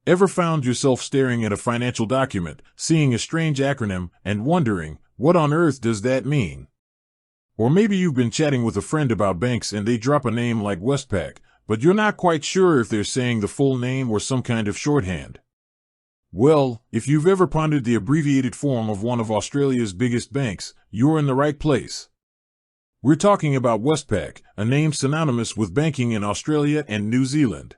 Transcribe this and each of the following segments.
Ever found yourself staring at a financial document, seeing a strange acronym, and wondering, what on earth does that mean? Or maybe you've been chatting with a friend about banks and they drop a name like Westpac, but you're not quite sure if they're saying the full name or some kind of shorthand. Well, if you've ever pondered the abbreviated form of one of Australia's biggest banks, you're in the right place. We're talking about Westpac, a name synonymous with banking in Australia and New Zealand.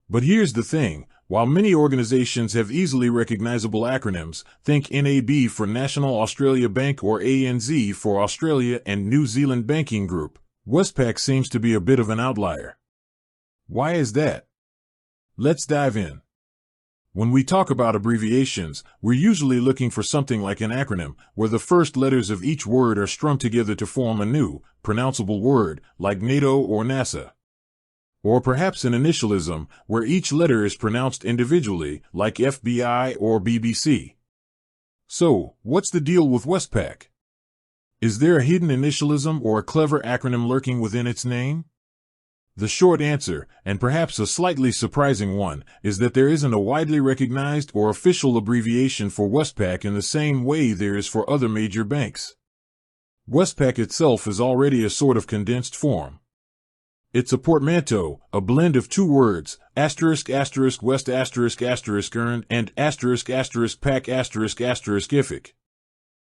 But here's the thing, while many organizations have easily recognizable acronyms, think NAB for National Australia Bank or ANZ for Australia and New Zealand Banking Group, Westpac seems to be a bit of an outlier. Why is that? Let's dive in. When we talk about abbreviations, we're usually looking for something like an acronym, where the first letters of each word are strung together to form a new, pronounceable word, like NATO or NASA. Or perhaps an initialism, where each letter is pronounced individually, like FBI or BBC. So, what's the deal with Westpac? Is there a hidden initialism or a clever acronym lurking within its name? The short answer, and perhaps a slightly surprising one, is that there isn't a widely recognized or official abbreviation for Westpac in the same way there is for other major banks. Westpac itself is already a sort of condensed form. It's a portmanteau, a blend of two words, asterisk asterisk west asterisk asterisk earned and asterisk asterisk pac asterisk asterisk IFIC.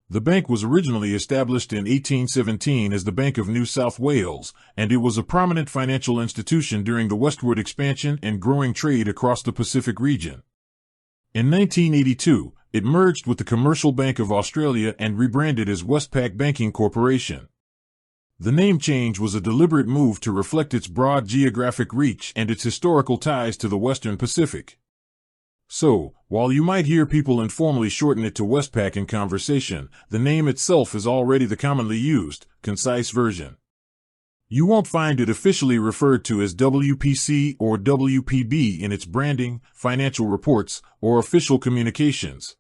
The bank was originally established in 1817 as the Bank of New South Wales, and it was a prominent financial institution during the westward expansion and growing trade across the Pacific region. In 1982, it merged with the Commercial Bank of Australia and rebranded as Westpac Banking Corporation. The name change was a deliberate move to reflect its broad geographic reach and its historical ties to the Western Pacific. So, while you might hear people informally shorten it to Westpac in conversation, the name itself is already the commonly used, concise version. You won't find it officially referred to as WPC or WPB in its branding, financial reports, or official communications.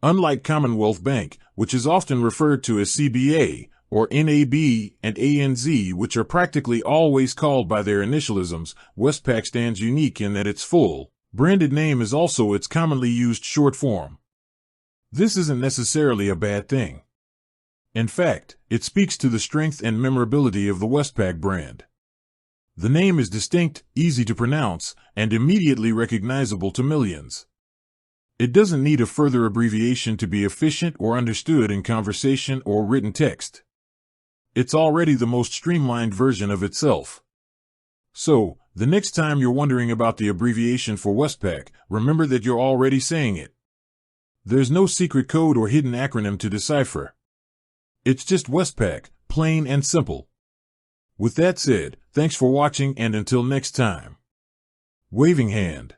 Unlike Commonwealth Bank, which is often referred to as CBA, or NAB and ANZ, which are practically always called by their initialisms, Westpac stands unique in that its full, branded name is also its commonly used short form. This isn't necessarily a bad thing. In fact, it speaks to the strength and memorability of the Westpac brand. The name is distinct, easy to pronounce, and immediately recognizable to millions. It doesn't need a further abbreviation to be efficient or understood in conversation or written text. It's already the most streamlined version of itself. So, the next time you're wondering about the abbreviation for Westpac, remember that you're already saying it. There's no secret code or hidden acronym to decipher. It's just Westpac, plain and simple. With that said, thanks for watching and until next time. Waving hand.